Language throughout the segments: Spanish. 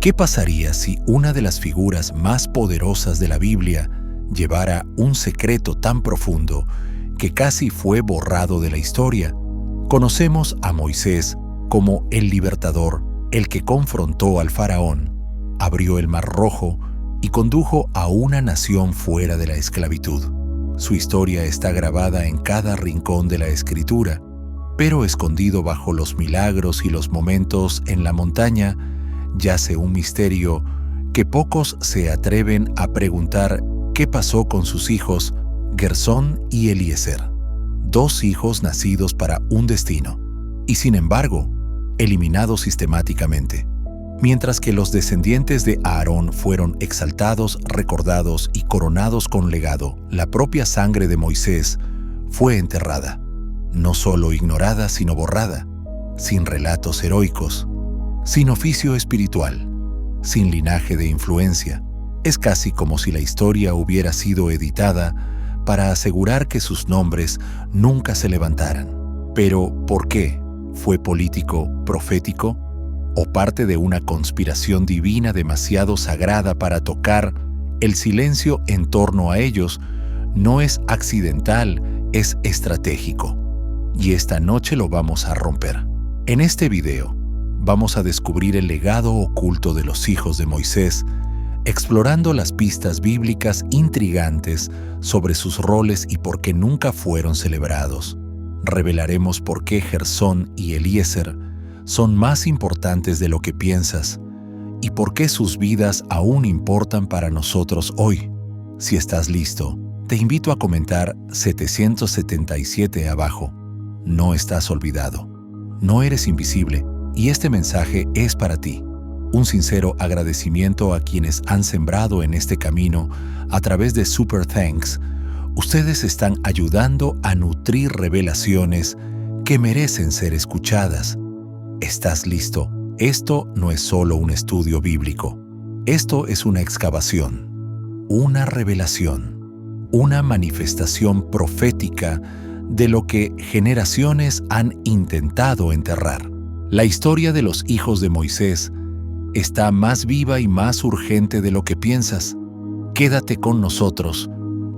¿Qué pasaría si una de las figuras más poderosas de la Biblia llevara un secreto tan profundo que casi fue borrado de la historia? Conocemos a Moisés como el libertador, el que confrontó al faraón, abrió el Mar Rojo y condujo a una nación fuera de la esclavitud. Su historia está grabada en cada rincón de la Escritura, pero escondido bajo los milagros y los momentos en la montaña, yace un misterio que pocos se atreven a preguntar qué pasó con sus hijos Gersón y Eliezer, dos hijos nacidos para un destino, y sin embargo, eliminados sistemáticamente. Mientras que los descendientes de Aarón fueron exaltados, recordados y coronados con legado, la propia sangre de Moisés fue enterrada, no solo ignorada, sino borrada, sin relatos heroicos, sin oficio espiritual, sin linaje de influencia. Es casi como si la historia hubiera sido editada para asegurar que sus nombres nunca se levantaran. Pero, ¿por qué? ¿Fue político, profético? ¿O parte de una conspiración divina demasiado sagrada para tocar? El silencio en torno a ellos no es accidental, es estratégico. Y esta noche lo vamos a romper. En este video, vamos a descubrir el legado oculto de los hijos de Moisés, explorando las pistas bíblicas intrigantes sobre sus roles y por qué nunca fueron celebrados. Revelaremos por qué Gersón y Eliezer son más importantes de lo que piensas y por qué sus vidas aún importan para nosotros hoy. Si estás listo, te invito a comentar 777 abajo. No estás olvidado, no eres invisible y este mensaje es para ti. Un sincero agradecimiento a quienes han sembrado en este camino a través de Super Thanks. Ustedes están ayudando a nutrir revelaciones que merecen ser escuchadas. ¿Estás listo? Esto no es solo un estudio bíblico. Esto es una excavación, una revelación, una manifestación profética de lo que generaciones han intentado enterrar. La historia de los hijos de Moisés está más viva y más urgente de lo que piensas. Quédate con nosotros,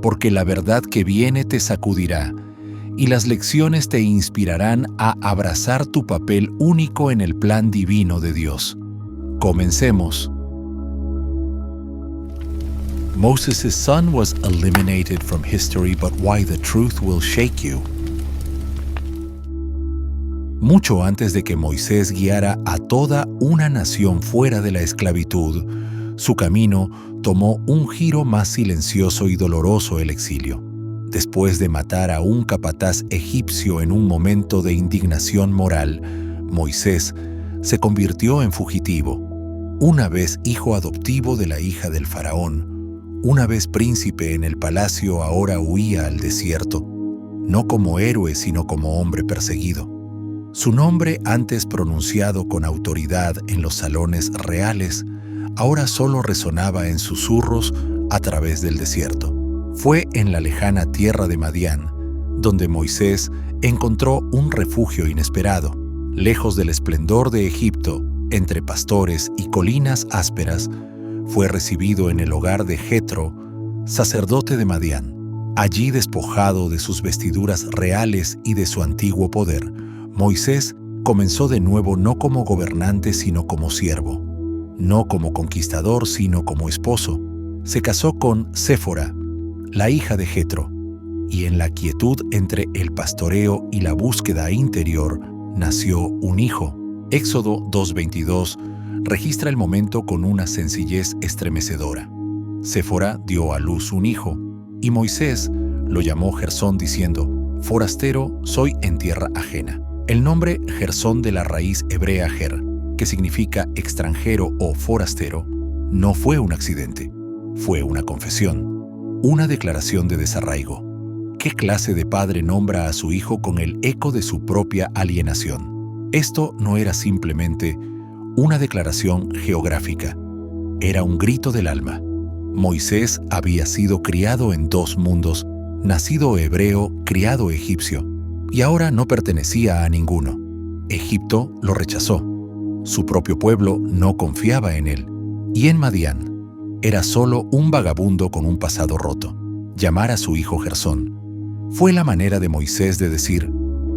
porque la verdad que viene te sacudirá y las lecciones te inspirarán a abrazar tu papel único en el plan divino de Dios. Comencemos. Moses' son was eliminated from history, but why the truth will shake you. Mucho antes de que Moisés guiara a toda una nación fuera de la esclavitud, su camino tomó un giro más silencioso y doloroso: el exilio. Después de matar a un capataz egipcio en un momento de indignación moral, Moisés se convirtió en fugitivo. Una vez hijo adoptivo de la hija del faraón, una vez príncipe en el palacio, ahora huía al desierto, no como héroe sino como hombre perseguido. Su nombre, antes pronunciado con autoridad en los salones reales, ahora solo resonaba en susurros a través del desierto. Fue en la lejana tierra de Madián, donde Moisés encontró un refugio inesperado. Lejos del esplendor de Egipto, entre pastores y colinas ásperas, fue recibido en el hogar de Jetro, sacerdote de Madián. Allí, despojado de sus vestiduras reales y de su antiguo poder, Moisés comenzó de nuevo no como gobernante sino como siervo, no como conquistador sino como esposo. Se casó con Séfora, la hija de Jetro, y en la quietud entre el pastoreo y la búsqueda interior nació un hijo. Éxodo 2:22 registra el momento con una sencillez estremecedora. Séfora dio a luz un hijo, y Moisés lo llamó Gersón diciendo: «Forastero soy en tierra ajena». El nombre Gersón, de la raíz hebrea ger, que significa extranjero o forastero, no fue un accidente, fue una confesión, una declaración de desarraigo. ¿Qué clase de padre nombra a su hijo con el eco de su propia alienación? Esto no era simplemente una declaración geográfica, era un grito del alma. Moisés había sido criado en dos mundos, nacido hebreo, criado egipcio, y ahora no pertenecía a ninguno. Egipto lo rechazó. Su propio pueblo no confiaba en él. Y en Madián era solo un vagabundo con un pasado roto. Llamar a su hijo Gersón fue la manera de Moisés de decir: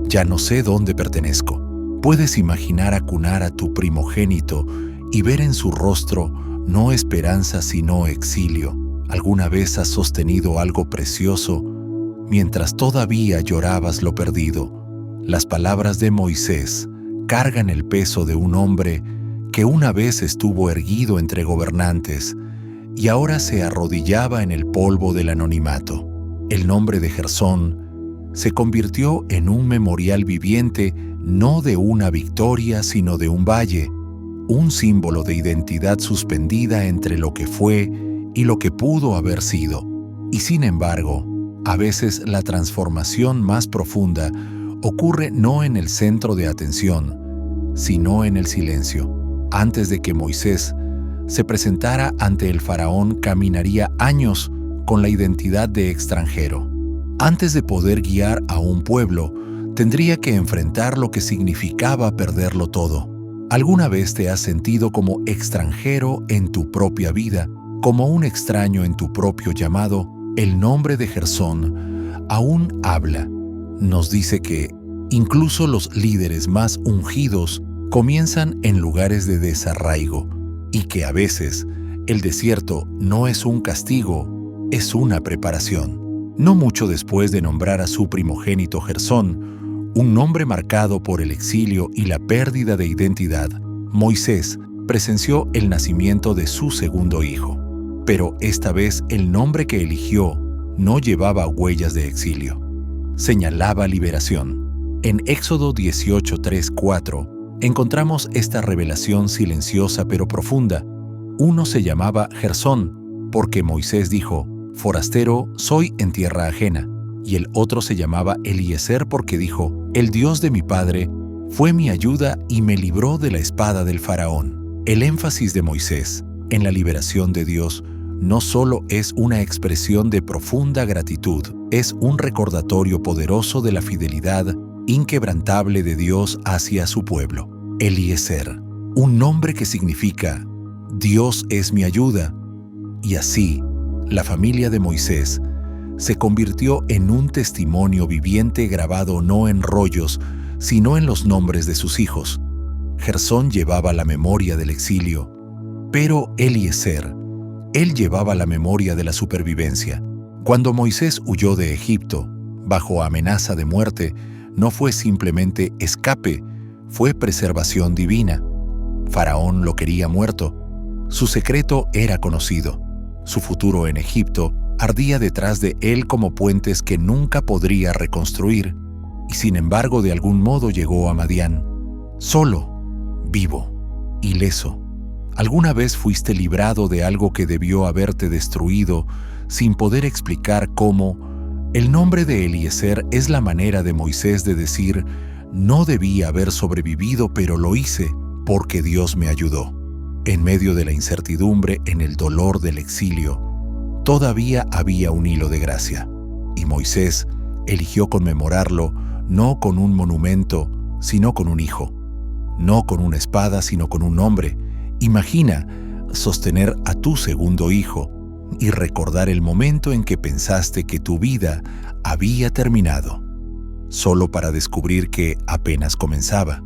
ya no sé dónde pertenezco. Puedes imaginar acunar a tu primogénito y ver en su rostro no esperanza sino exilio. ¿Alguna vez has sostenido algo precioso mientras todavía llorabas lo perdido? Las palabras de Moisés cargan el peso de un hombre que una vez estuvo erguido entre gobernantes y ahora se arrodillaba en el polvo del anonimato. El nombre de Gersón se convirtió en un memorial viviente, no de una victoria, sino de un valle, un símbolo de identidad suspendida entre lo que fue y lo que pudo haber sido. Y sin embargo, a veces la transformación más profunda ocurre no en el centro de atención, sino en el silencio. Antes de que Moisés se presentara ante el faraón, caminaría años con la identidad de extranjero. Antes de poder guiar a un pueblo, tendría que enfrentar lo que significaba perderlo todo. ¿Alguna vez te has sentido como extranjero en tu propia vida, como un extraño en tu propio llamado? El nombre de Gersón aún habla. Nos dice que incluso los líderes más ungidos comienzan en lugares de desarraigo y que a veces el desierto no es un castigo, es una preparación. No mucho después de nombrar a su primogénito Gersón, un nombre marcado por el exilio y la pérdida de identidad, Moisés presenció el nacimiento de su segundo hijo. Pero esta vez el nombre que eligió no llevaba huellas de exilio. Señalaba liberación. En Éxodo 18:3-4 encontramos esta revelación silenciosa pero profunda. Uno se llamaba Gersón, porque Moisés dijo: forastero soy en tierra ajena. Y el otro se llamaba Eliezer porque dijo: el Dios de mi padre fue mi ayuda y me libró de la espada del faraón. El énfasis de Moisés en la liberación de Dios no solo es una expresión de profunda gratitud, es un recordatorio poderoso de la fidelidad inquebrantable de Dios hacia su pueblo. Eliezer, un nombre que significa Dios es mi ayuda. Y así, la familia de Moisés se convirtió en un testimonio viviente grabado no en rollos, sino en los nombres de sus hijos. Gersón llevaba la memoria del exilio, pero Eliezer, él llevaba la memoria de la supervivencia. Cuando Moisés huyó de Egipto, bajo amenaza de muerte, no fue simplemente escape, fue preservación divina. Faraón lo quería muerto. Su secreto era conocido. Su futuro en Egipto ardía detrás de él como puentes que nunca podría reconstruir, y sin embargo de algún modo llegó a Madián, solo, vivo, ileso. ¿Alguna vez fuiste librado de algo que debió haberte destruido sin poder explicar cómo? El nombre de Eliezer es la manera de Moisés de decir: no debía haber sobrevivido, pero lo hice porque Dios me ayudó. En medio de la incertidumbre, en el dolor del exilio, todavía había un hilo de gracia. Y Moisés eligió conmemorarlo no con un monumento, sino con un hijo. No con una espada, sino con un nombre. Imagina sostener a tu segundo hijo y recordar el momento en que pensaste que tu vida había terminado, solo para descubrir que apenas comenzaba.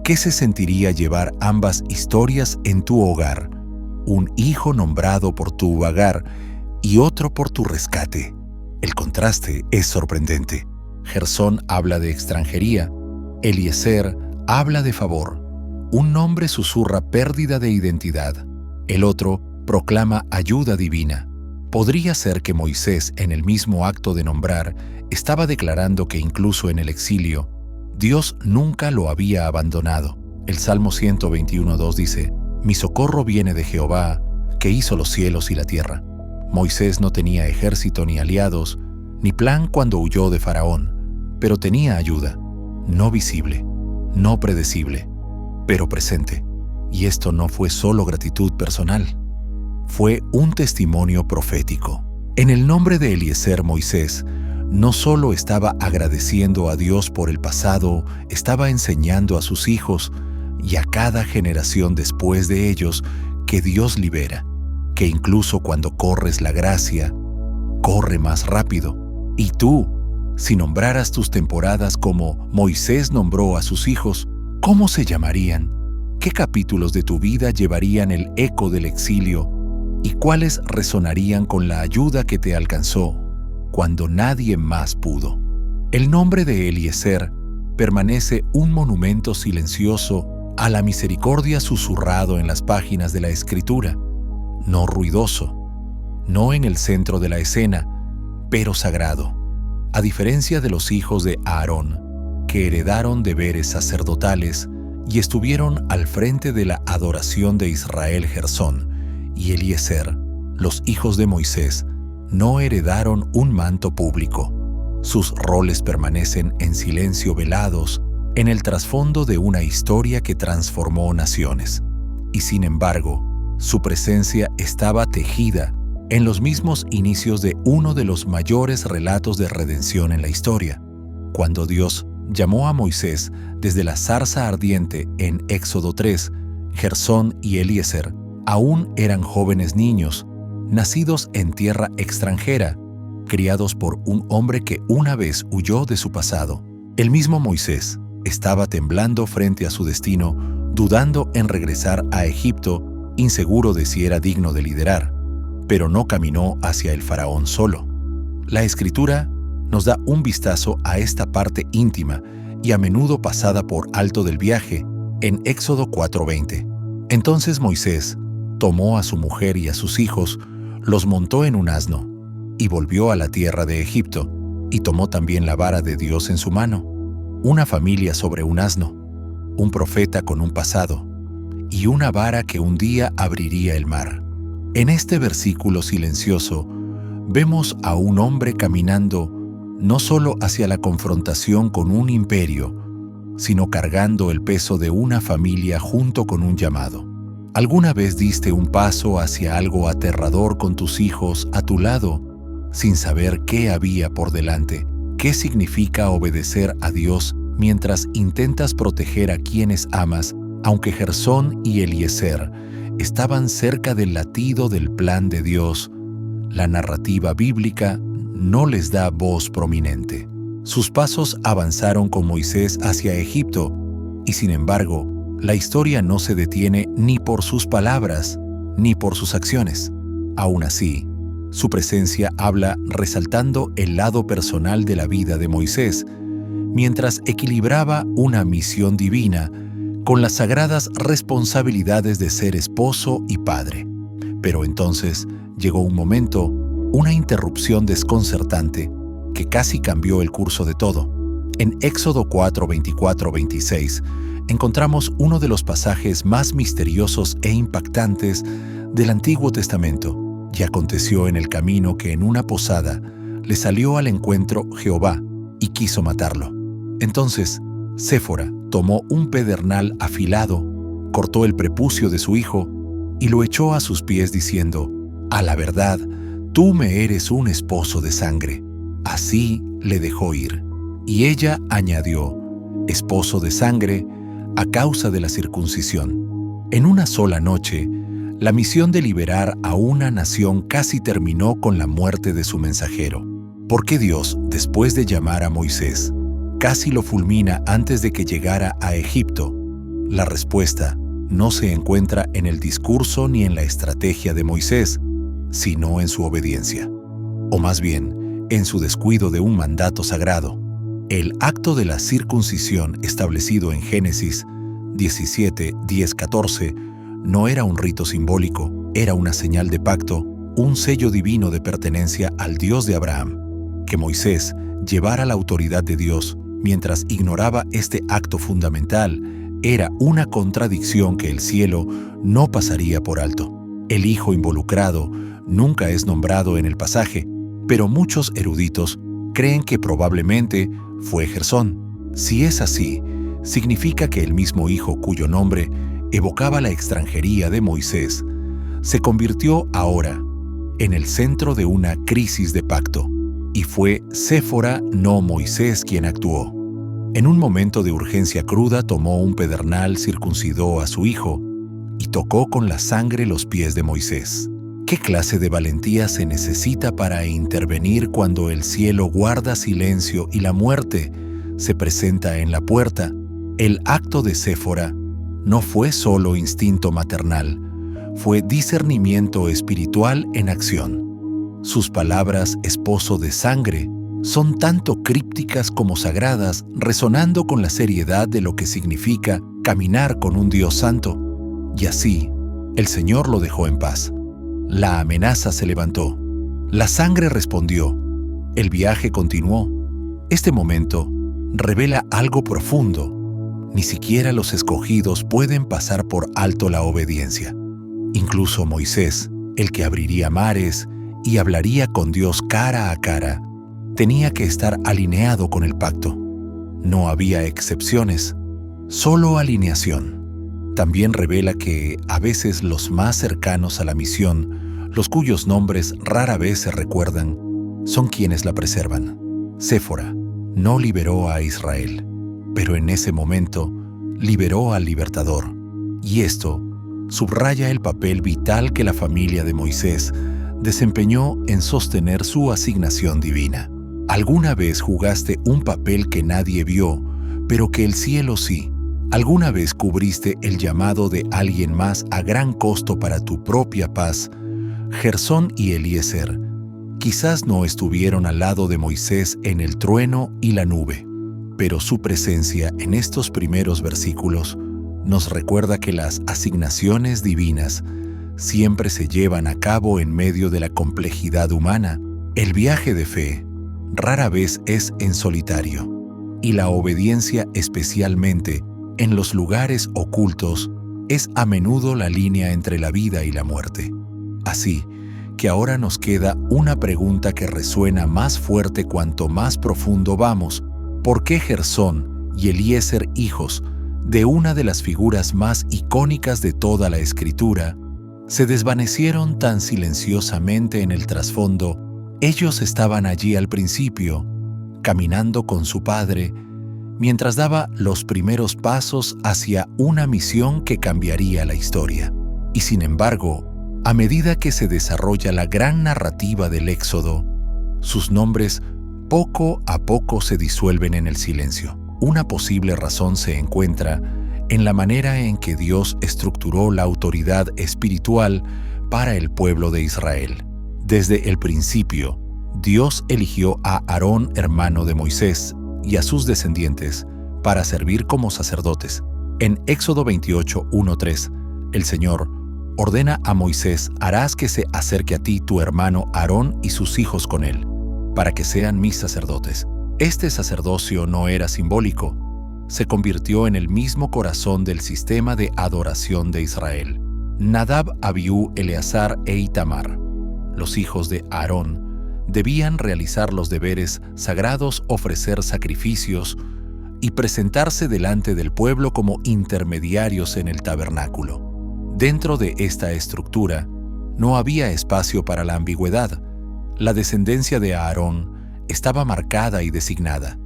¿Qué se sentiría llevar ambas historias en tu hogar? Un hijo nombrado por tu vagar y otro por tu rescate. El contraste es sorprendente. Gersón habla de extranjería, Eliezer habla de favor. Un nombre susurra pérdida de identidad, el otro proclama ayuda divina. Podría ser que Moisés, en el mismo acto de nombrar, estaba declarando que incluso en el exilio, Dios nunca lo había abandonado. El Salmo 121:2 dice: mi socorro viene de Jehová, que hizo los cielos y la tierra. Moisés no tenía ejército ni aliados, ni plan cuando huyó de Faraón, pero tenía ayuda, no visible, no predecible, pero presente. Y esto no fue solo gratitud personal, fue un testimonio profético. En el nombre de Eliezer, Moisés no solo estaba agradeciendo a Dios por el pasado, estaba enseñando a sus hijos y a cada generación después de ellos que Dios libera, que incluso cuando corres la gracia, corre más rápido. Y tú, si nombraras tus temporadas como Moisés nombró a sus hijos, ¿cómo se llamarían? ¿Qué capítulos de tu vida llevarían el eco del exilio? ¿Y cuáles resonarían con la ayuda que te alcanzó cuando nadie más pudo? El nombre de Eliezer permanece un monumento silencioso a la misericordia susurrado en las páginas de la Escritura, no ruidoso, no en el centro de la escena, pero sagrado. A diferencia de los hijos de Aarón, que heredaron deberes sacerdotales y estuvieron al frente de la adoración de Israel, Gersón y Eliezer, los hijos de Moisés, no heredaron un manto público. Sus roles permanecen en silencio velados en el trasfondo de una historia que transformó naciones. Y sin embargo, su presencia estaba tejida en los mismos inicios de uno de los mayores relatos de redención en la historia. Cuando Dios llamó a Moisés desde la zarza ardiente en Éxodo 3, Gersón y Eliezer aún eran jóvenes niños, nacidos en tierra extranjera, criados por un hombre que una vez huyó de su pasado. El mismo Moisés estaba temblando frente a su destino, dudando en regresar a Egipto, inseguro de si era digno de liderar, pero no caminó hacia el faraón solo. La Escritura nos da un vistazo a esta parte íntima y a menudo pasada por alto del viaje en Éxodo 4:20. Entonces Moisés tomó a su mujer y a sus hijos, los montó en un asno y volvió a la tierra de Egipto, y tomó también la vara de Dios en su mano, una familia sobre un asno, un profeta con un pasado, y una vara que un día abriría el mar. En este versículo silencioso, vemos a un hombre caminando no solo hacia la confrontación con un imperio, sino cargando el peso de una familia junto con un llamado. ¿Alguna vez diste un paso hacia algo aterrador con tus hijos a tu lado, sin saber qué había por delante? ¿Qué significa obedecer a Dios mientras intentas proteger a quienes amas, aunque Gersón y Eliezer estaban cerca del latido del plan de Dios? La narrativa bíblica no les da voz prominente. Sus pasos avanzaron con Moisés hacia Egipto, y sin embargo, la historia no se detiene ni por sus palabras, ni por sus acciones. Aún así, su presencia habla resaltando el lado personal de la vida de Moisés, mientras equilibraba una misión divina con las sagradas responsabilidades de ser esposo y padre. Pero entonces llegó un momento, una interrupción desconcertante, que casi cambió el curso de todo. En Éxodo 4, 24, 26, encontramos uno de los pasajes más misteriosos e impactantes del Antiguo Testamento. Y aconteció en el camino que en una posada le salió al encuentro Jehová y quiso matarlo. Entonces Séfora tomó un pedernal afilado, cortó el prepucio de su hijo y lo echó a sus pies diciendo: «A la verdad, tú me eres un esposo de sangre». Así le dejó ir. Y ella añadió: «esposo de sangre, a causa de la circuncisión». En una sola noche, la misión de liberar a una nación casi terminó con la muerte de su mensajero. ¿Por qué Dios, después de llamar a Moisés, casi lo fulmina antes de que llegara a Egipto? La respuesta no se encuentra en el discurso ni en la estrategia de Moisés, sino en su obediencia. O más bien, en su descuido de un mandato sagrado. El acto de la circuncisión establecido en Génesis 17, 10, 14 no era un rito simbólico, era una señal de pacto, un sello divino de pertenencia al Dios de Abraham. Que Moisés llevara la autoridad de Dios mientras ignoraba este acto fundamental era una contradicción que el cielo no pasaría por alto. El hijo involucrado nunca es nombrado en el pasaje, pero muchos eruditos creen que probablemente fue Gersón. Si es así, significa que el mismo hijo cuyo nombre evocaba la extranjería de Moisés, se convirtió ahora en el centro de una crisis de pacto, y fue Séfora, no Moisés, quien actuó. En un momento de urgencia cruda tomó un pedernal, circuncidó a su hijo, y tocó con la sangre los pies de Moisés. ¿Qué clase de valentía se necesita para intervenir cuando el cielo guarda silencio y la muerte se presenta en la puerta? El acto de Séfora no fue solo instinto maternal, fue discernimiento espiritual en acción. Sus palabras, esposo de sangre, son tanto crípticas como sagradas, resonando con la seriedad de lo que significa caminar con un Dios santo. Y así, el Señor lo dejó en paz. La amenaza se levantó. La sangre respondió. El viaje continuó. Este momento revela algo profundo. Ni siquiera los escogidos pueden pasar por alto la obediencia. Incluso Moisés, el que abriría mares y hablaría con Dios cara a cara, tenía que estar alineado con el pacto. No había excepciones, solo alineación. También revela que a veces los más cercanos a la misión, los cuyos nombres rara vez se recuerdan, son quienes la preservan. Séfora no liberó a Israel, pero en ese momento liberó al libertador. Y esto subraya el papel vital que la familia de Moisés desempeñó en sostener su asignación divina. ¿Alguna vez jugaste un papel que nadie vio, pero que el cielo sí? ¿Alguna vez cubriste el llamado de alguien más a gran costo para tu propia paz? Gersón y Eliezer quizás no estuvieron al lado de Moisés en el trueno y la nube, pero su presencia en estos primeros versículos nos recuerda que las asignaciones divinas siempre se llevan a cabo en medio de la complejidad humana. El viaje de fe rara vez es en solitario, y la obediencia, especialmente en los lugares ocultos, es a menudo la línea entre la vida y la muerte. Así que ahora nos queda una pregunta que resuena más fuerte cuanto más profundo vamos. ¿Por qué Gersón y Eliezer, hijos de una de las figuras más icónicas de toda la Escritura, se desvanecieron tan silenciosamente en el trasfondo? Ellos estaban allí al principio, caminando con su padre, mientras daba los primeros pasos hacia una misión que cambiaría la historia. Y sin embargo, a medida que se desarrolla la gran narrativa del Éxodo, sus nombres poco a poco se disuelven en el silencio. Una posible razón se encuentra en la manera en que Dios estructuró la autoridad espiritual para el pueblo de Israel. Desde el principio, Dios eligió a Aarón, hermano de Moisés, y a sus descendientes para servir como sacerdotes. En Éxodo 28, 1-3, el Señor ordena a Moisés: harás que se acerque a ti tu hermano Aarón y sus hijos con él, para que sean mis sacerdotes. Este sacerdocio no era simbólico, se convirtió en el mismo corazón del sistema de adoración de Israel. Nadab, Abiú, Eleazar e Itamar, los hijos de Aarón, debían realizar los deberes sagrados, ofrecer sacrificios y presentarse delante del pueblo como intermediarios en el tabernáculo. Dentro de esta estructura no había espacio para la ambigüedad. La descendencia de Aarón estaba marcada y designada,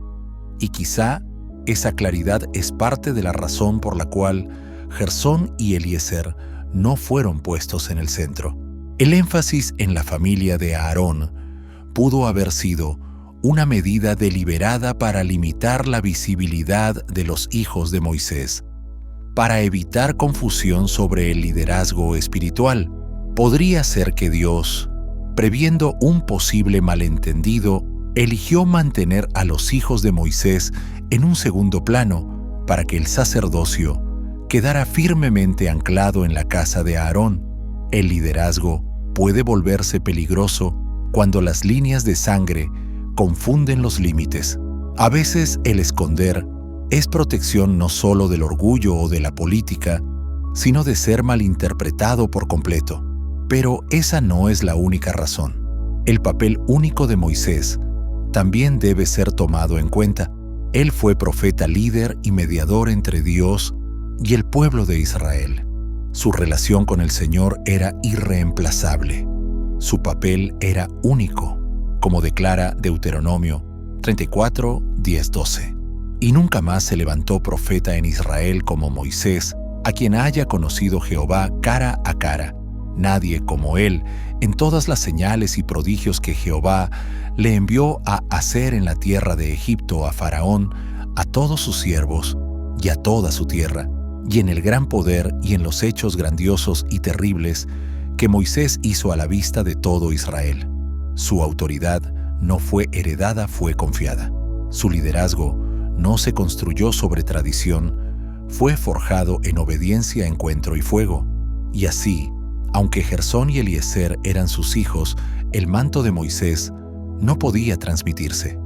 y quizá esa claridad es parte de la razón por la cual Gersón y Eliezer no fueron puestos en el centro. El énfasis en la familia de Aarón pudo haber sido una medida deliberada para limitar la visibilidad de los hijos de Moisés, para evitar confusión sobre el liderazgo espiritual. Podría ser que Dios, previendo un posible malentendido, eligió mantener a los hijos de Moisés en un segundo plano para que el sacerdocio quedara firmemente anclado en la casa de Aarón. El liderazgo puede volverse peligroso cuando las líneas de sangre confunden los límites. A veces el esconder es protección no solo del orgullo o de la política, sino de ser malinterpretado por completo. Pero esa no es la única razón. El papel único de Moisés también debe ser tomado en cuenta. Él fue profeta líder y mediador entre Dios y el pueblo de Israel. Su relación con el Señor era irreemplazable. Su papel era único, como declara Deuteronomio 34, 10-12. Y nunca más se levantó profeta en Israel como Moisés, a quien haya conocido Jehová cara a cara. Nadie como él en todas las señales y prodigios que Jehová le envió a hacer en la tierra de Egipto a Faraón, a todos sus siervos y a toda su tierra, y en el gran poder y en los hechos grandiosos y terribles que Moisés hizo a la vista de todo Israel. Su autoridad no fue heredada, fue confiada. Su liderazgo no se construyó sobre tradición, fue forjado en obediencia, encuentro y fuego. Y así, aunque Gersón y Eliezer eran sus hijos, el manto de Moisés no podía transmitirse.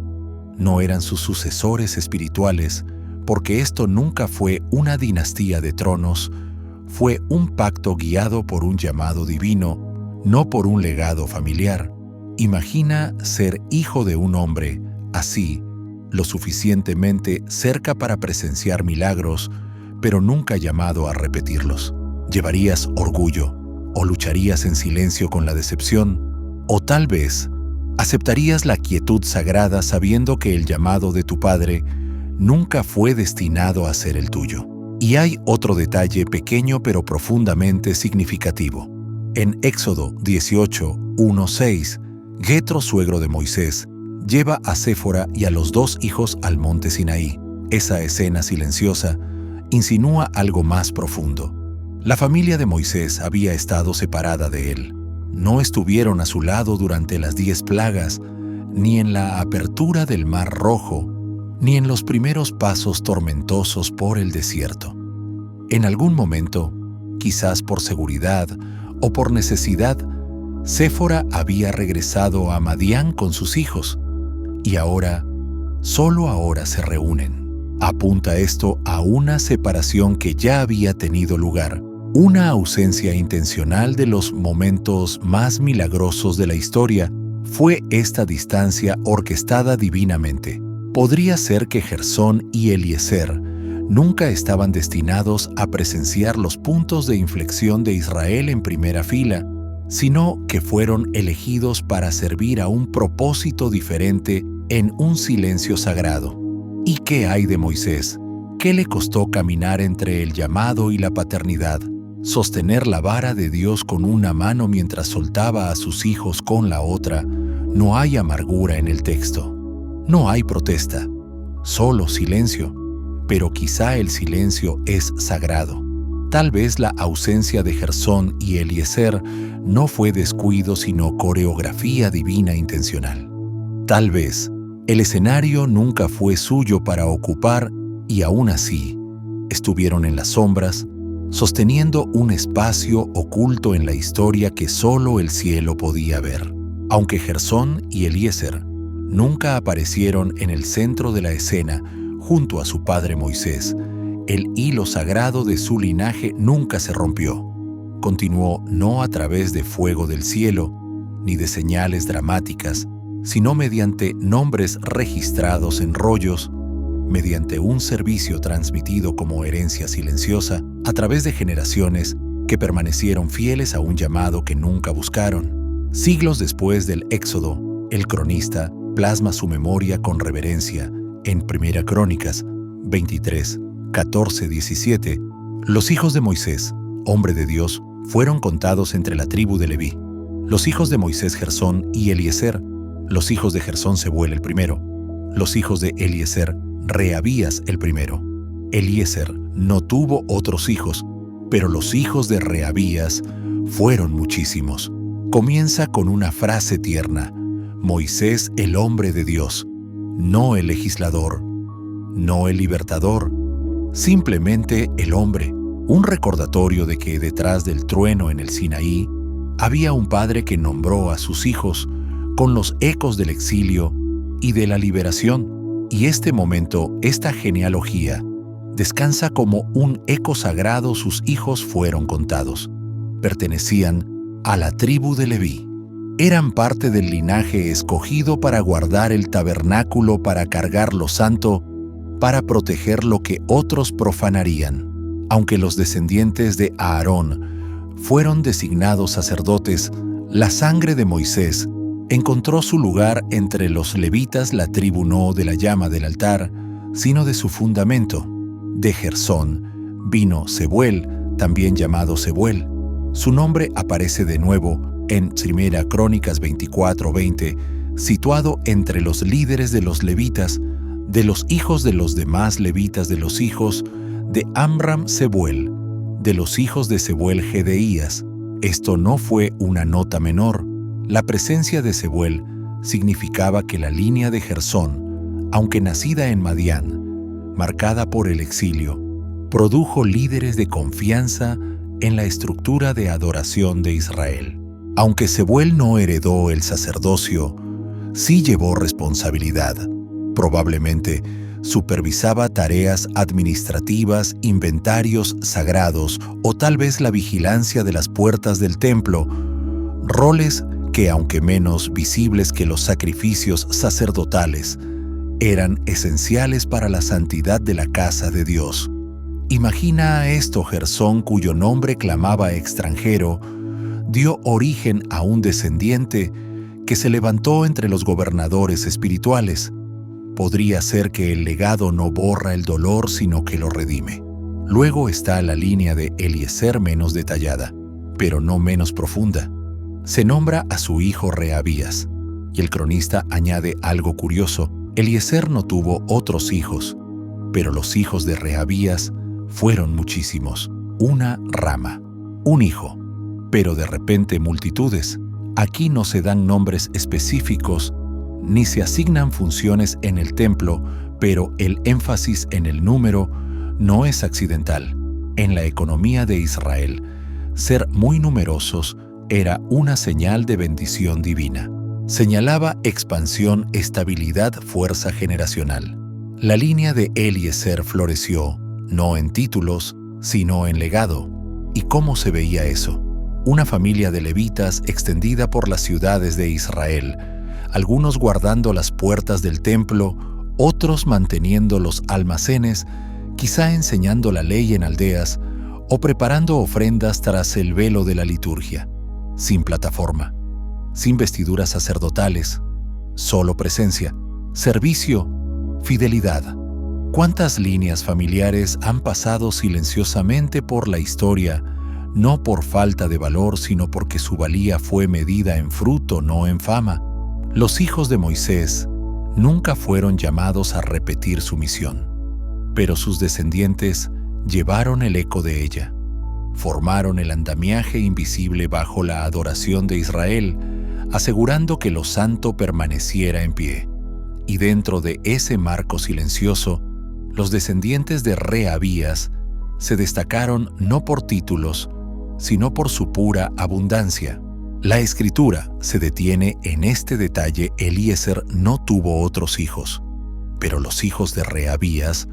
No eran sus sucesores espirituales, porque esto nunca fue una dinastía de tronos, fue un pacto guiado por un llamado divino, no por un legado familiar. Imagina ser hijo de un hombre así, lo suficientemente cerca para presenciar milagros, pero nunca llamado a repetirlos. ¿Llevarías orgullo o lucharías en silencio con la decepción? ¿O tal vez aceptarías la quietud sagrada sabiendo que el llamado de tu padre nunca fue destinado a ser el tuyo? Y hay otro detalle pequeño pero profundamente significativo. En Éxodo 18:1-6, Jetro, suegro de Moisés, lleva a Séfora y a los 2 hijos al monte Sinaí. Esa escena silenciosa insinúa algo más profundo. La familia de Moisés había estado separada de él. No estuvieron a su lado durante las 10 plagas, ni en la apertura del Mar Rojo, ni en los primeros pasos tormentosos por el desierto. En algún momento, quizás por seguridad o por necesidad, Séfora había regresado a Madián con sus hijos, y solo ahora se reúnen. Apunta esto a una separación que ya había tenido lugar, una ausencia intencional de los momentos más milagrosos de la historia. Fue esta distancia orquestada divinamente. Podría ser que Gersón y Eliezer nunca estaban destinados a presenciar los puntos de inflexión de Israel en primera fila, sino que fueron elegidos para servir a un propósito diferente en un silencio sagrado. ¿Y qué hay de Moisés? ¿Qué le costó caminar entre el llamado y la paternidad? Sostener la vara de Dios con una mano mientras soltaba a sus hijos con la otra. No hay amargura en el texto. No hay protesta. Solo silencio. Pero quizá el silencio es sagrado. Tal vez la ausencia de Gersón y Eliezer no fue descuido sino coreografía divina intencional. Tal vez el escenario nunca fue suyo para ocupar y aún así estuvieron en las sombras, sosteniendo un espacio oculto en la historia que solo el cielo podía ver. Aunque Gersón y Eliezer nunca aparecieron en el centro de la escena junto a su padre Moisés, el hilo sagrado de su linaje nunca se rompió. Continuó no a través de fuego del cielo, ni de señales dramáticas, sino mediante nombres registrados en rollos, mediante un servicio transmitido como herencia silenciosa a través de generaciones que permanecieron fieles a un llamado que nunca buscaron. Siglos después del Éxodo, el cronista plasma su memoria con reverencia en 1 Crónicas 23, 14, 17. Los hijos de Moisés, hombre de Dios, fueron contados entre la tribu de Leví. Los hijos de Moisés, Gersón y Eliezer. Los hijos de Gersón, Sebuel el primero. Los hijos de Eliezer, Reabías el primero. Eliezer no tuvo otros hijos, pero los hijos de Reabías fueron muchísimos. Comienza con una frase tierna: Moisés, el hombre de Dios, no el legislador, no el libertador, simplemente el hombre. Un recordatorio de que detrás del trueno en el Sinaí había un padre que nombró a sus hijos con los ecos del exilio y de la liberación. Y este momento, esta genealogía, descansa como un eco sagrado. Sus hijos fueron contados. Pertenecían a la tribu de Leví. Eran parte del linaje escogido para guardar el tabernáculo, para cargar lo santo, para proteger lo que otros profanarían. Aunque los descendientes de Aarón fueron designados sacerdotes, la sangre de Moisés encontró su lugar entre los levitas. La tribu no de la llama del altar, sino de su fundamento. De Gersón vino Sebuel, también llamado Sebuel. Su nombre aparece de nuevo en 1 Crónicas 24:20, situado entre los líderes de los levitas, de los hijos de los demás levitas, de los hijos de Amram Sebuel, de los hijos de Sebuel Gedeías. Esto no fue una nota menor. La presencia de Sebuel significaba que la línea de Gersón, aunque nacida en Madián, marcada por el exilio, produjo líderes de confianza en la estructura de adoración de Israel. Aunque Sebuel no heredó el sacerdocio, sí llevó responsabilidad. Probablemente supervisaba tareas administrativas, inventarios sagrados o tal vez la vigilancia de las puertas del templo, roles que, aunque menos visibles que los sacrificios sacerdotales, eran esenciales para la santidad de la casa de Dios. Imagina a esto: Gersón, cuyo nombre clamaba extranjero, dio origen a un descendiente que se levantó entre los gobernadores espirituales. Podría ser que el legado no borra el dolor, sino que lo redime. Luego está la línea de Eliezer, menos detallada, pero no menos profunda. Se nombra a su hijo Rehabías, y el cronista añade algo curioso: Eliezer no tuvo otros hijos, pero los hijos de Rehabías fueron muchísimos, una rama, un hijo, pero de repente multitudes. Aquí no se dan nombres específicos, ni se asignan funciones en el templo, pero el énfasis en el número no es accidental. En la economía de Israel, ser muy numerosos era una señal de bendición divina. Señalaba expansión, estabilidad, fuerza generacional. La línea de Eliezer floreció, no en títulos, sino en legado. ¿Y cómo se veía eso? Una familia de levitas extendida por las ciudades de Israel, algunos guardando las puertas del templo, otros manteniendo los almacenes, quizá enseñando la ley en aldeas o preparando ofrendas tras el velo de la liturgia, sin plataforma, sin vestiduras sacerdotales, solo presencia, servicio, fidelidad. ¿Cuántas líneas familiares han pasado silenciosamente por la historia, no por falta de valor, sino porque su valía fue medida en fruto, no en fama? Los hijos de Moisés nunca fueron llamados a repetir su misión, pero sus descendientes llevaron el eco de ella. Formaron el andamiaje invisible bajo la adoración de Israel, asegurando que lo santo permaneciera en pie. Y dentro de ese marco silencioso, los descendientes de Rehabías se destacaron no por títulos, sino por su pura abundancia. La Escritura se detiene en este detalle: Eliezer no tuvo otros hijos, pero los hijos de Rehabías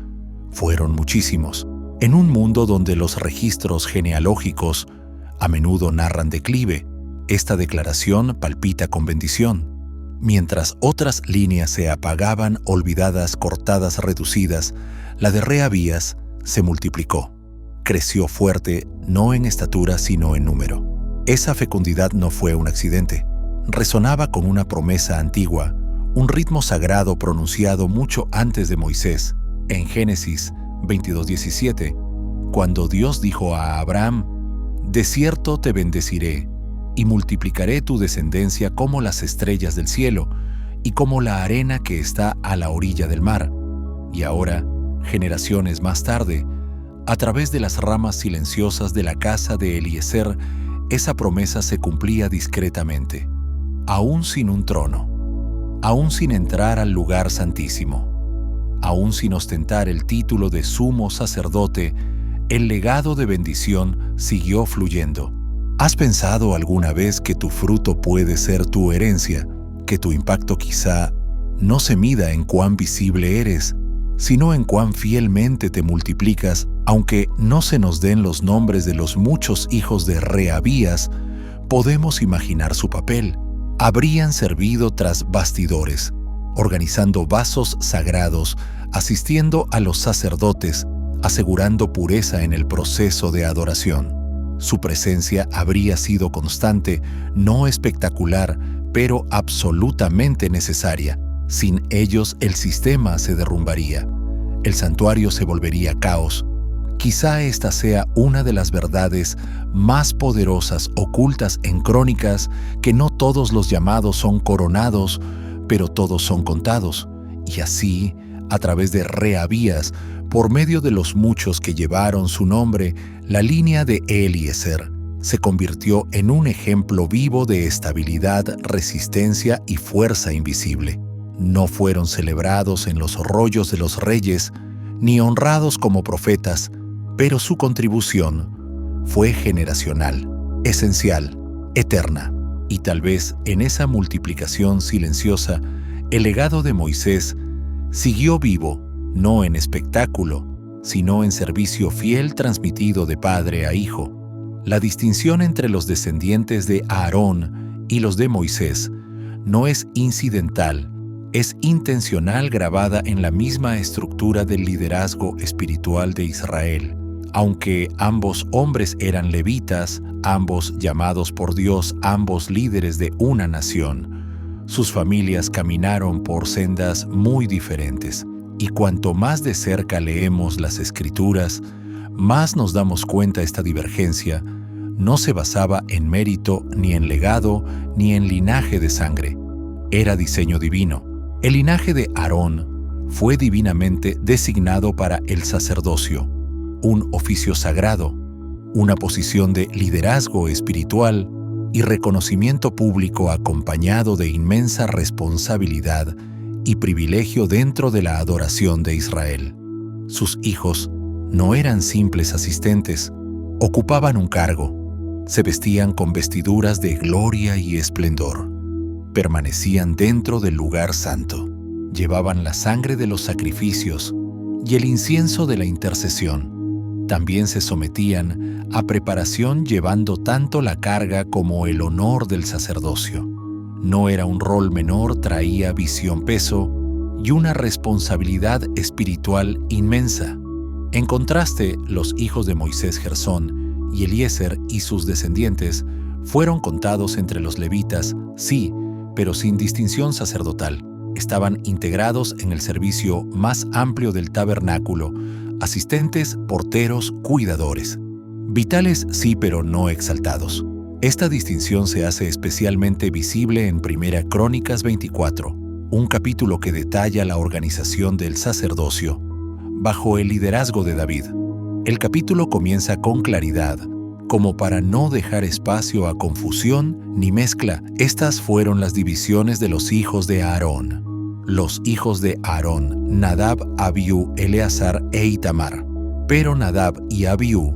fueron muchísimos. En un mundo donde los registros genealógicos a menudo narran declive, esta declaración palpita con bendición. Mientras otras líneas se apagaban, olvidadas, cortadas, reducidas, la de Rehabías se multiplicó. Creció fuerte, no en estatura, sino en número. Esa fecundidad no fue un accidente. Resonaba con una promesa antigua, un ritmo sagrado pronunciado mucho antes de Moisés. En Génesis 22:17, cuando Dios dijo a Abraham: «De cierto te bendeciré, y multiplicaré tu descendencia como las estrellas del cielo, y como la arena que está a la orilla del mar». Y ahora, generaciones más tarde, a través de las ramas silenciosas de la casa de Eliezer, esa promesa se cumplía discretamente, aún sin un trono, aún sin entrar al lugar santísimo, aún sin ostentar el título de sumo sacerdote. El legado de bendición siguió fluyendo. ¿Has pensado alguna vez que tu fruto puede ser tu herencia? Que tu impacto quizá no se mida en cuán visible eres, sino en cuán fielmente te multiplicas. Aunque no se nos den los nombres de los muchos hijos de Rehabías, podemos imaginar su papel. Habrían servido tras bastidores, organizando vasos sagrados, asistiendo a los sacerdotes, asegurando pureza en el proceso de adoración. Su presencia habría sido constante, no espectacular, pero absolutamente necesaria. Sin ellos, el sistema se derrumbaría. El santuario se volvería caos, Quizá esta sea una de las verdades más poderosas ocultas en Crónicas, que no todos los llamados son coronados, pero todos son contados. Y así, a través de Rehabías, por medio de los muchos que llevaron su nombre, la línea de Eliezer se convirtió en un ejemplo vivo de estabilidad, resistencia y fuerza invisible. No fueron celebrados en los rollos de los reyes, ni honrados como profetas, pero su contribución fue generacional, esencial, eterna. Y tal vez en esa multiplicación silenciosa, el legado de Moisés siguió vivo, no en espectáculo, sino en servicio fiel transmitido de padre a hijo. La distinción entre los descendientes de Aarón y los de Moisés no es incidental, es intencional, grabada en la misma estructura del liderazgo espiritual de Israel. Aunque ambos hombres eran levitas, ambos llamados por Dios, ambos líderes de una nación, sus familias caminaron por sendas muy diferentes. Y cuanto más de cerca leemos las Escrituras, más nos damos cuenta esta divergencia no se basaba en mérito, ni en legado, ni en linaje de sangre. Era diseño divino. El linaje de Aarón fue divinamente designado para el sacerdocio, un oficio sagrado, una posición de liderazgo espiritual y reconocimiento público acompañado de inmensa responsabilidad y privilegio dentro de la adoración de Israel. Sus hijos no eran simples asistentes, ocupaban un cargo, se vestían con vestiduras de gloria y esplendor, permanecían dentro del lugar santo, llevaban la sangre de los sacrificios y el incienso de la intercesión. También se sometían a preparación llevando tanto la carga como el honor del sacerdocio. No era un rol menor, traía visión, peso y una responsabilidad espiritual inmensa. En contraste, los hijos de Moisés, Gersón y Eliezer y sus descendientes fueron contados entre los levitas, sí, pero sin distinción sacerdotal. Estaban integrados en el servicio más amplio del tabernáculo, asistentes, porteros, cuidadores. Vitales sí, pero no exaltados. Esta distinción se hace especialmente visible en 1 Crónicas 24, un capítulo que detalla la organización del sacerdocio bajo el liderazgo de David. El capítulo comienza con claridad, como para no dejar espacio a confusión ni mezcla. Estas fueron las divisiones de los hijos de Aarón. Los hijos de Aarón: Nadab, Abiú, Eleazar e Itamar. Pero Nadab y Abiú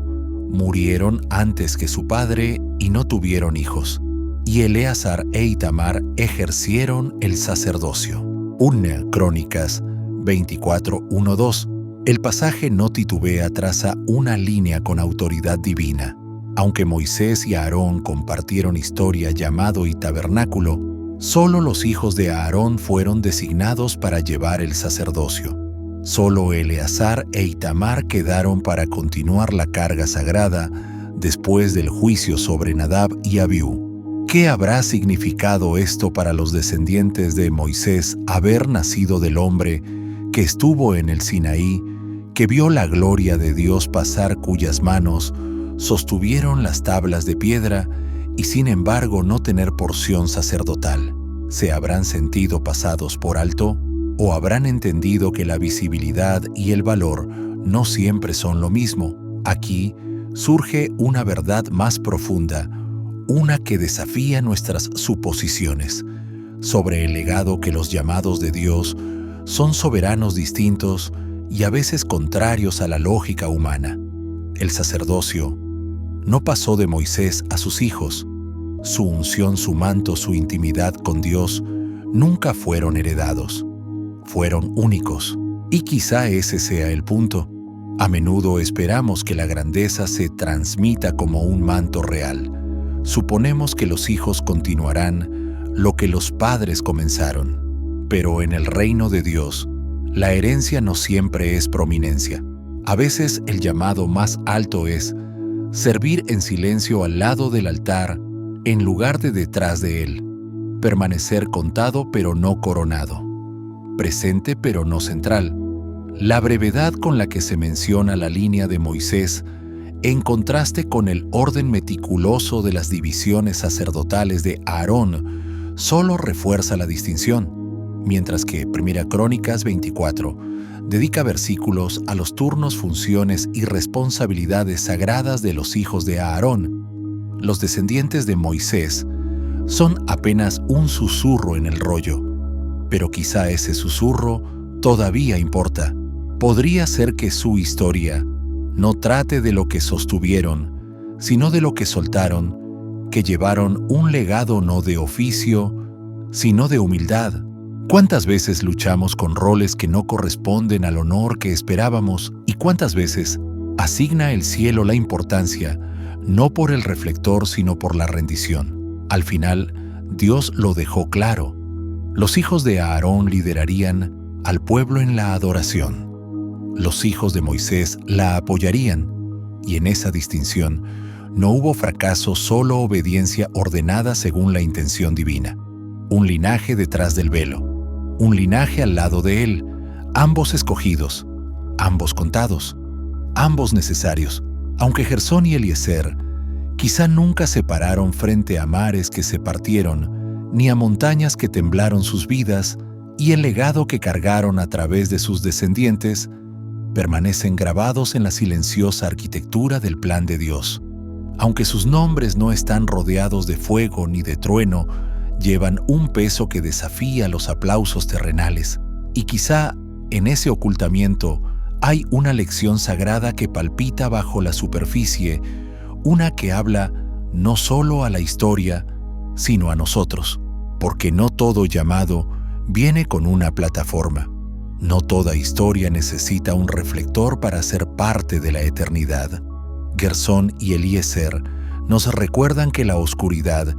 murieron antes que su padre y no tuvieron hijos. Y Eleazar e Itamar ejercieron el sacerdocio. 1 Crónicas 24, 1-2. El pasaje no titubea, traza una línea con autoridad divina. Aunque Moisés y Aarón compartieron historia, llamado y tabernáculo, solo los hijos de Aarón fueron designados para llevar el sacerdocio. Solo Eleazar e Itamar quedaron para continuar la carga sagrada después del juicio sobre Nadab y Abiú. ¿Qué habrá significado esto para los descendientes de Moisés, haber nacido del hombre que estuvo en el Sinaí, que vio la gloria de Dios pasar, cuyas manos sostuvieron las tablas de piedra, y sin embargo no tener porción sacerdotal? ¿Se habrán sentido pasados por alto? ¿O habrán entendido que la visibilidad y el valor no siempre son lo mismo? Aquí surge una verdad más profunda, una que desafía nuestras suposiciones sobre el legado, que los llamados de Dios son soberanos distintos y a veces contrarios a la lógica humana. El sacerdocio no pasó de Moisés a sus hijos. Su unción, su manto, su intimidad con Dios nunca fueron heredados. Fueron únicos. Y quizá ese sea el punto. A menudo esperamos que la grandeza se transmita como un manto real. Suponemos que los hijos continuarán lo que los padres comenzaron. Pero en el reino de Dios, la herencia no siempre es prominencia. A veces el llamado más alto es servir en silencio al lado del altar en lugar de detrás de él, permanecer contado pero no coronado, presente pero no central, La brevedad con la que se menciona la línea de Moisés, en contraste con el orden meticuloso de las divisiones sacerdotales de Aarón, solo refuerza la distinción, mientras que 1 Crónicas 24 dedica versículos a los turnos, funciones y responsabilidades sagradas de los hijos de Aarón. Los descendientes de Moisés son apenas un susurro en el rollo, pero quizá ese susurro todavía importa. Podría ser que su historia no trate de lo que sostuvieron, sino de lo que soltaron, que llevaron un legado no de oficio, sino de humildad. ¿Cuántas veces luchamos con roles que no corresponden al honor que esperábamos? ¿Y cuántas veces asigna el cielo la importancia, no por el reflector, sino por la rendición? Al final, Dios lo dejó claro. Los hijos de Aarón liderarían al pueblo en la adoración. Los hijos de Moisés la apoyarían, y en esa distinción no hubo fracaso, solo obediencia ordenada según la intención divina. Un linaje detrás del velo, un linaje al lado de él, ambos escogidos, ambos contados, ambos necesarios, aunque Gersón y Eliezer quizá nunca se pararon frente a mares que se partieron, ni a montañas que temblaron sus vidas, y el legado que cargaron a través de sus descendientes permanecen grabados en la silenciosa arquitectura del plan de Dios. Aunque sus nombres no están rodeados de fuego ni de trueno, llevan un peso que desafía los aplausos terrenales, y quizá en ese ocultamiento hay una lección sagrada que palpita bajo la superficie, una que habla no solo a la historia, sino a nosotros, porque no todo llamado viene con una plataforma. No toda historia necesita un reflector para ser parte de la eternidad. Gersón y Eliezer nos recuerdan que la oscuridad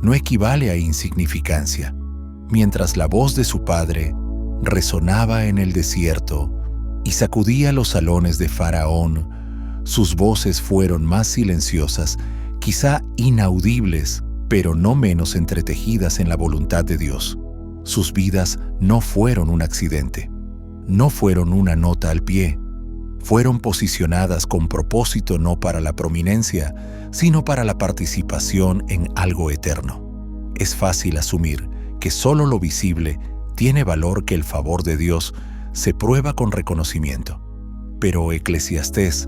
no equivale a insignificancia. Mientras la voz de su padre resonaba en el desierto y sacudía los salones de Faraón, sus voces fueron más silenciosas, quizá inaudibles, pero no menos entretejidas en la voluntad de Dios. Sus vidas no fueron un accidente. No fueron una nota al pie, fueron posicionadas con propósito, no para la prominencia, sino para la participación en algo eterno. Es fácil asumir que solo lo visible tiene valor, que el favor de Dios se prueba con reconocimiento. Pero Eclesiastés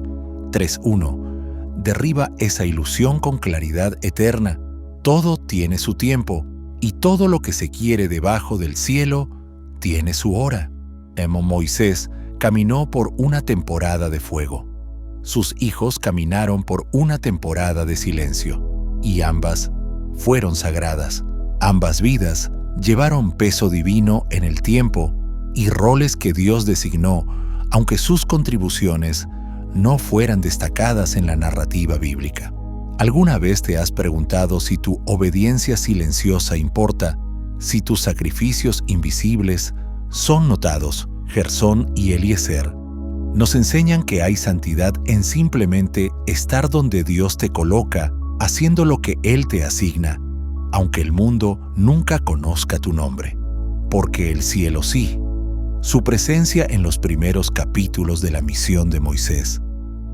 3:1 derriba esa ilusión con claridad eterna. Todo tiene su tiempo, y todo lo que se quiere debajo del cielo tiene su hora. Moisés caminó por una temporada de fuego. Sus hijos caminaron por una temporada de silencio, y ambas fueron sagradas. Ambas vidas llevaron peso divino en el tiempo y roles que Dios designó, aunque sus contribuciones no fueran destacadas en la narrativa bíblica. ¿Alguna vez te has preguntado si tu obediencia silenciosa importa, si tus sacrificios invisibles son notados? Gersón y Eliezer nos enseñan que hay santidad en simplemente estar donde Dios te coloca, haciendo lo que Él te asigna, aunque el mundo nunca conozca tu nombre. Porque el cielo sí. Su presencia en los primeros capítulos de la misión de Moisés,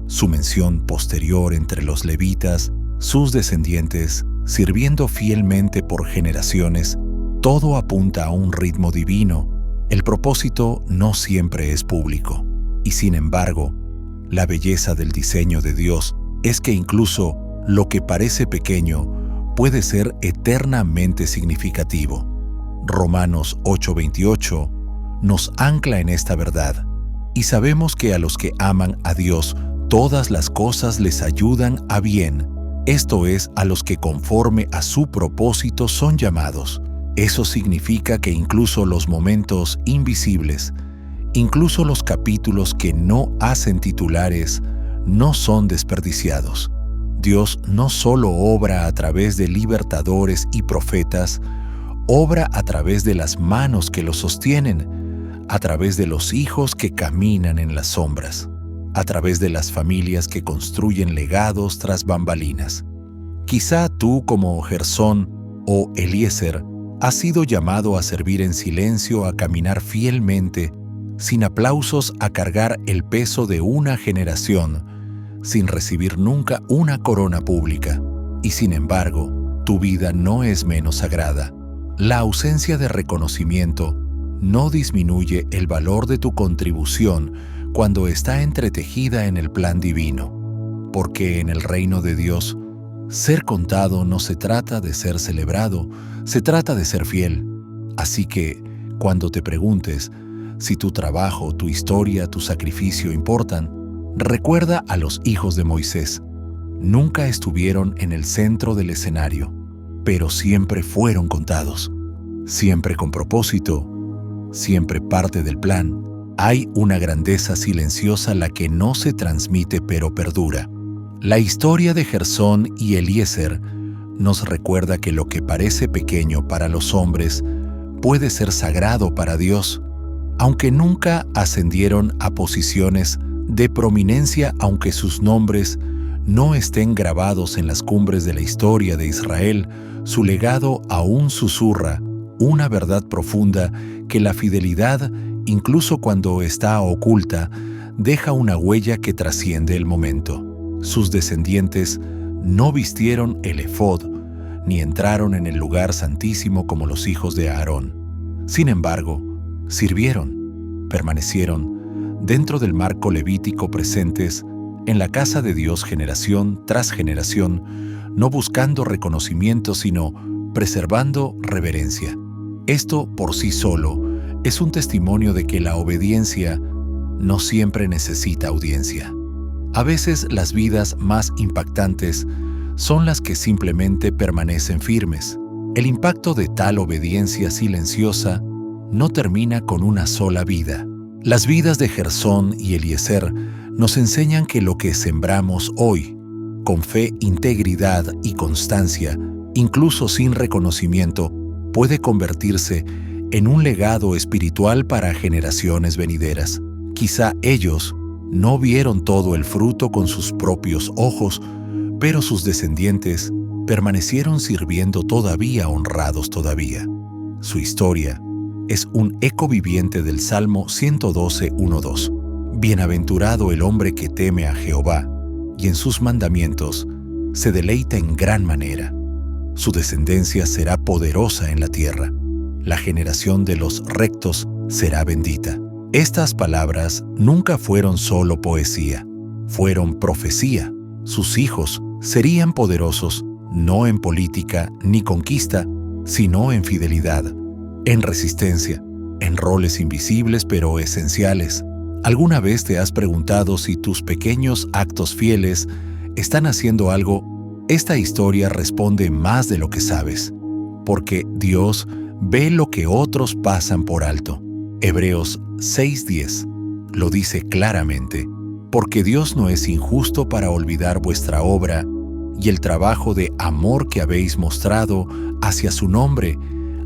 su mención posterior entre los levitas, sus descendientes, sirviendo fielmente por generaciones, todo apunta a un ritmo divino. El propósito no siempre es público, y sin embargo, la belleza del diseño de Dios es que incluso lo que parece pequeño puede ser eternamente significativo. Romanos 8:28 nos ancla en esta verdad, y sabemos que a los que aman a Dios todas las cosas les ayudan a bien, esto es, a los que conforme a su propósito son llamados. Eso significa que incluso los momentos invisibles, incluso los capítulos que no hacen titulares, no son desperdiciados. Dios no solo obra a través de libertadores y profetas, obra a través de las manos que los sostienen, a través de los hijos que caminan en las sombras, a través de las familias que construyen legados tras bambalinas. Quizá tú, como Gersón o Eliezer, has sido llamado a servir en silencio, a caminar fielmente, sin aplausos a cargar el peso de una generación, sin recibir nunca una corona pública. Y sin embargo, tu vida no es menos sagrada. La ausencia de reconocimiento no disminuye el valor de tu contribución cuando está entretejida en el plan divino, porque en el reino de Dios, ser contado no se trata de ser celebrado, se trata de ser fiel. Así que, cuando te preguntes si tu trabajo, tu historia, tu sacrificio importan, recuerda a los hijos de Moisés. Nunca estuvieron en el centro del escenario, pero siempre fueron contados, siempre con propósito, siempre parte del plan. Hay una grandeza silenciosa la que no se transmite pero perdura. La historia de Gersón y Eliezer nos recuerda que lo que parece pequeño para los hombres puede ser sagrado para Dios, aunque nunca ascendieron a posiciones de prominencia, aunque sus nombres no estén grabados en las cumbres de la historia de Israel, su legado aún susurra una verdad profunda que la fidelidad, incluso cuando está oculta, deja una huella que trasciende el momento. Sus descendientes no vistieron el efod, ni entraron en el lugar santísimo como los hijos de Aarón. Sin embargo, sirvieron, permanecieron dentro del marco levítico, presentes en la casa de Dios generación tras generación, no buscando reconocimiento, sino preservando reverencia. Esto por sí solo es un testimonio de que la obediencia no siempre necesita audiencia. A veces las vidas más impactantes son las que simplemente permanecen firmes. El impacto de tal obediencia silenciosa no termina con una sola vida. Las vidas de Gersón y Eliezer nos enseñan que lo que sembramos hoy, con fe, integridad y constancia, incluso sin reconocimiento, puede convertirse en un legado espiritual para generaciones venideras. Quizá ellos no vieron todo el fruto con sus propios ojos, pero sus descendientes permanecieron sirviendo todavía, honrados todavía. Su historia es un eco viviente del Salmo 112, 1-2. Bienaventurado el hombre que teme a Jehová, y en sus mandamientos se deleita en gran manera. Su descendencia será poderosa en la tierra. La generación de los rectos será bendita. Estas palabras nunca fueron solo poesía, fueron profecía. Sus hijos serían poderosos, no en política ni conquista, sino en fidelidad, en resistencia, en roles invisibles pero esenciales. ¿Alguna vez te has preguntado si tus pequeños actos fieles están haciendo algo? Esta historia responde más de lo que sabes, porque Dios ve lo que otros pasan por alto. Hebreos 6:10 lo dice claramente, porque Dios no es injusto para olvidar vuestra obra y el trabajo de amor que habéis mostrado hacia su nombre,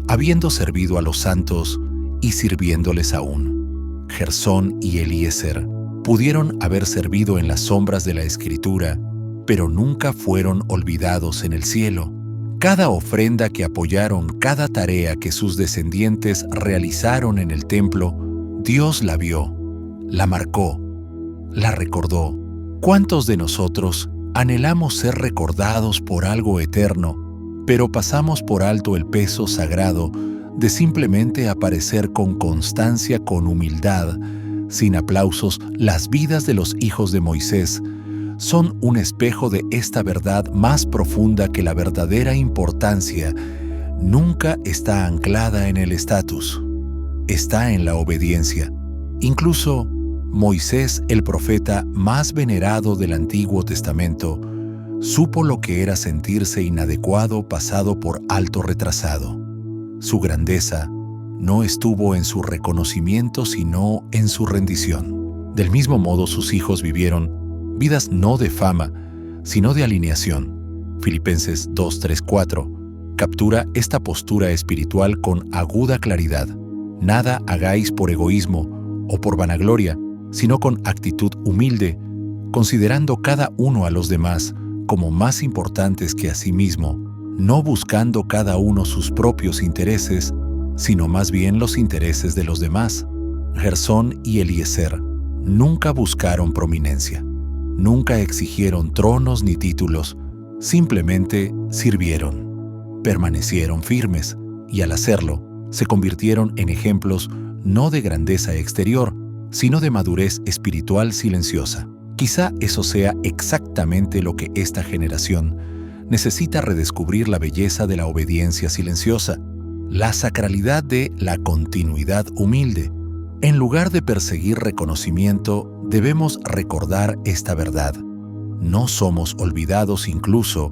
habiendo servido a los santos y sirviéndoles aún. Gersón y Eliezer pudieron haber servido en las sombras de la Escritura, pero nunca fueron olvidados en el cielo. Cada ofrenda que apoyaron, cada tarea que sus descendientes realizaron en el templo, Dios la vio, la marcó, la recordó. ¿Cuántos de nosotros anhelamos ser recordados por algo eterno, pero pasamos por alto el peso sagrado de simplemente aparecer con constancia, con humildad, sin aplausos? Las vidas de los hijos de Moisés son un espejo de esta verdad más profunda, que la verdadera importancia nunca está anclada en el estatus, está en la obediencia. Incluso Moisés, el profeta más venerado del Antiguo Testamento, supo lo que era sentirse inadecuado, pasado por alto, retrasado. Su grandeza no estuvo en su reconocimiento, sino en su rendición. Del mismo modo, sus hijos vivieron vidas no de fama, sino de alineación. Filipenses 2:3-4 captura esta postura espiritual con aguda claridad. Nada hagáis por egoísmo o por vanagloria, sino con actitud humilde, considerando cada uno a los demás como más importantes que a sí mismo, no buscando cada uno sus propios intereses, sino más bien los intereses de los demás. Gersón y Eliezer nunca buscaron prominencia, nunca exigieron tronos ni títulos, simplemente sirvieron, permanecieron firmes y al hacerlo se convirtieron en ejemplos no de grandeza exterior, sino de madurez espiritual silenciosa. Quizá eso sea exactamente lo que esta generación necesita: redescubrir la belleza de la obediencia silenciosa, la sacralidad de la continuidad humilde. En lugar de perseguir reconocimiento, debemos recordar esta verdad: no somos olvidados incluso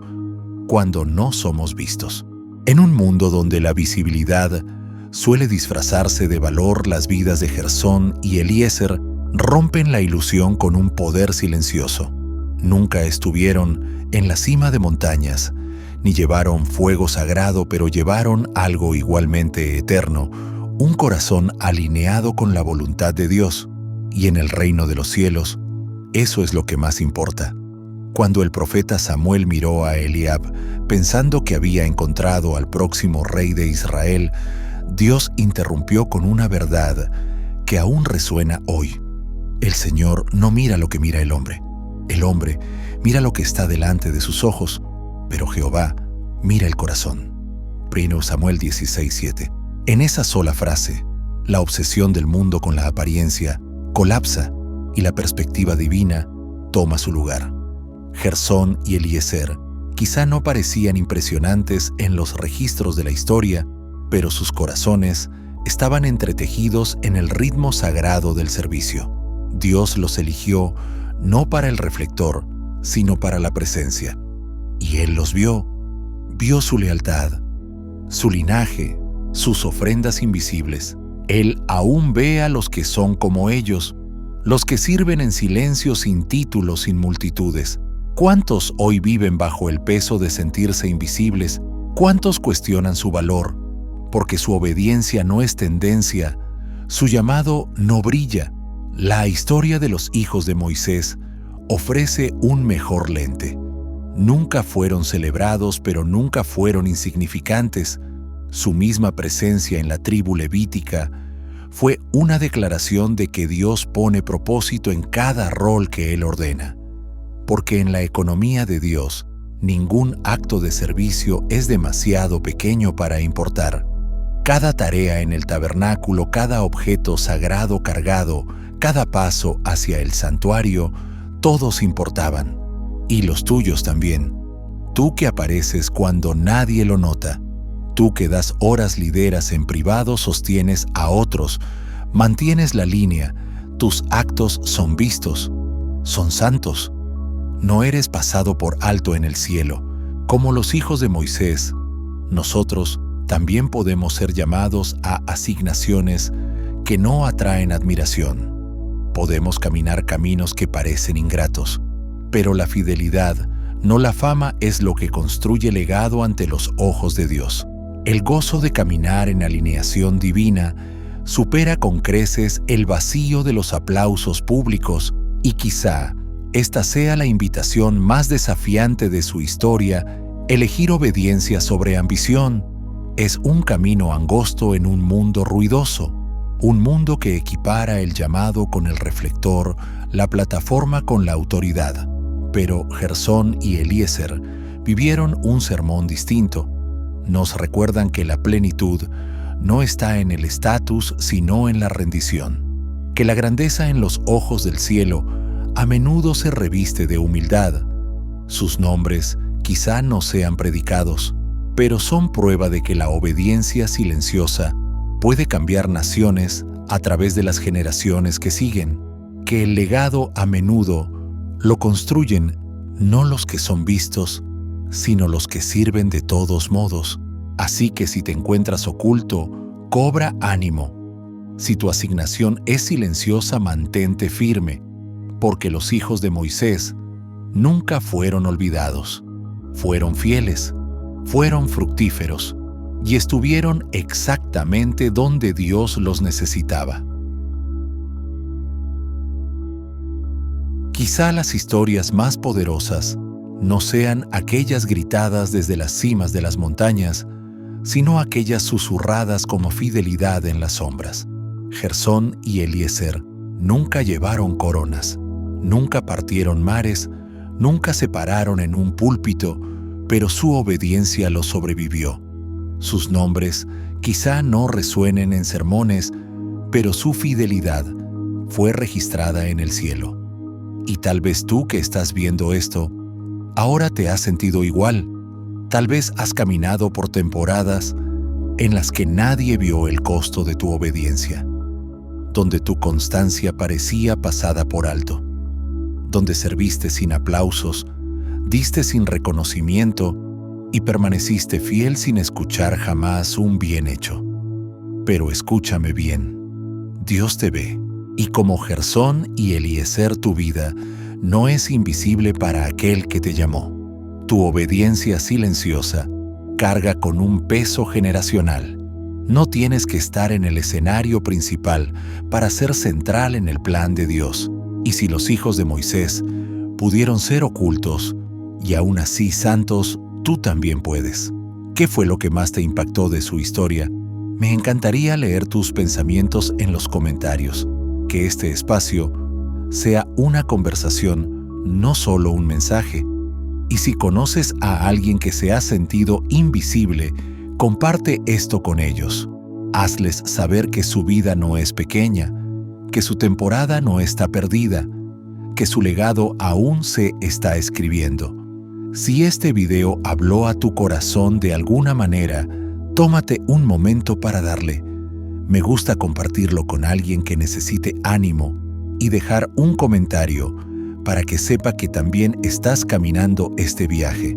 cuando no somos vistos. En un mundo donde la visibilidad suele disfrazarse de valor, las vidas de Gersón y Eliezer rompen la ilusión con un poder silencioso. Nunca estuvieron en la cima de montañas, ni llevaron fuego sagrado, pero llevaron algo igualmente eterno: un corazón alineado con la voluntad de Dios. Y en el reino de los cielos, eso es lo que más importa. Cuando el profeta Samuel miró a Eliab, pensando que había encontrado al próximo rey de Israel, Dios interrumpió con una verdad que aún resuena hoy. El Señor no mira lo que mira el hombre. El hombre mira lo que está delante de sus ojos, pero Jehová mira el corazón. 1 Samuel 16:7. En esa sola frase, la obsesión del mundo con la apariencia colapsa y la perspectiva divina toma su lugar. Gersón y Eliezer quizá no parecían impresionantes en los registros de la historia, pero sus corazones estaban entretejidos en el ritmo sagrado del servicio. Dios los eligió no para el reflector, sino para la presencia. Y Él los vio su lealtad, su linaje, sus ofrendas invisibles. Él aún ve a los que son como ellos, los que sirven en silencio, sin títulos, sin multitudes. ¿Cuántos hoy viven bajo el peso de sentirse invisibles? ¿Cuántos cuestionan su valor? Porque su obediencia no es tendencia, su llamado no brilla. La historia de los hijos de Moisés ofrece un mejor lente. Nunca fueron celebrados, pero nunca fueron insignificantes. Su misma presencia en la tribu levítica fue una declaración de que Dios pone propósito en cada rol que Él ordena. Porque en la economía de Dios, ningún acto de servicio es demasiado pequeño para importar. Cada tarea en el tabernáculo, cada objeto sagrado cargado, cada paso hacia el santuario, todos importaban. Y los tuyos también. Tú que apareces cuando nadie lo nota. Tú que das horas lideras en privado, sostienes a otros, mantienes la línea, tus actos son vistos, son santos. No eres pasado por alto en el cielo. Como los hijos de Moisés, nosotros también podemos ser llamados a asignaciones que no atraen admiración. Podemos caminar caminos que parecen ingratos, pero la fidelidad, no la fama, es lo que construye legado ante los ojos de Dios. El gozo de caminar en alineación divina supera con creces el vacío de los aplausos públicos, y quizá esta sea la invitación más desafiante de su historia: elegir obediencia sobre ambición. Es un camino angosto en un mundo ruidoso, un mundo que equipara el llamado con el reflector, la plataforma con la autoridad. Pero Gersón y Eliezer vivieron un sermón distinto. Nos recuerdan que la plenitud no está en el estatus, sino en la rendición. Que la grandeza en los ojos del cielo a menudo se reviste de humildad. Sus nombres quizá no sean predicados, pero son prueba de que la obediencia silenciosa puede cambiar naciones a través de las generaciones que siguen. Que el legado a menudo lo construyen no los que son vistos, sino los que sirven de todos modos. Así que si te encuentras oculto, cobra ánimo. Si tu asignación es silenciosa, mantente firme, porque los hijos de Moisés nunca fueron olvidados. Fueron fieles, fueron fructíferos y estuvieron exactamente donde Dios los necesitaba. Quizá las historias más poderosas no sean aquellas gritadas desde las cimas de las montañas, sino aquellas susurradas como fidelidad en las sombras. Gersón y Eliezer nunca llevaron coronas, nunca partieron mares, nunca se pararon en un púlpito, pero su obediencia los sobrevivió. Sus nombres quizá no resuenen en sermones, pero su fidelidad fue registrada en el cielo. Y tal vez tú que estás viendo esto, ahora te has sentido igual. Tal vez has caminado por temporadas en las que nadie vio el costo de tu obediencia, donde tu constancia parecía pasada por alto, donde serviste sin aplausos, diste sin reconocimiento y permaneciste fiel sin escuchar jamás un bien hecho. Pero escúchame bien, Dios te ve, y como Gersón y Eliezer tu vida no es invisible para aquel que te llamó. Tu obediencia silenciosa carga con un peso generacional. No tienes que estar en el escenario principal para ser central en el plan de Dios. Y si los hijos de Moisés pudieron ser ocultos y aún así santos, tú también puedes. ¿Qué fue lo que más te impactó de su historia? Me encantaría leer tus pensamientos en los comentarios. Que este espacio sea una conversación, no solo un mensaje. Y si conoces a alguien que se ha sentido invisible, comparte esto con ellos. Hazles saber que su vida no es pequeña, que su temporada no está perdida, que su legado aún se está escribiendo. Si este video habló a tu corazón de alguna manera, tómate un momento para darle. Me gusta compartirlo con alguien que necesite ánimo y dejar un comentario para que sepa que también estás caminando este viaje.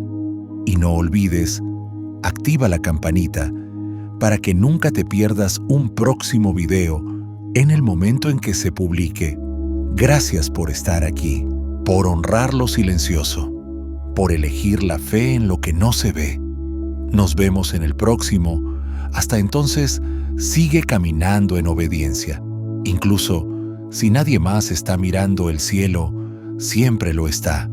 Y no olvides, activa la campanita para que nunca te pierdas un próximo video en el momento en que se publique. Gracias por estar aquí, por honrar lo silencioso, por elegir la fe en lo que no se ve. Nos vemos en el próximo. Hasta entonces, sigue caminando en obediencia. Incluso si nadie más está mirando el cielo, siempre lo está.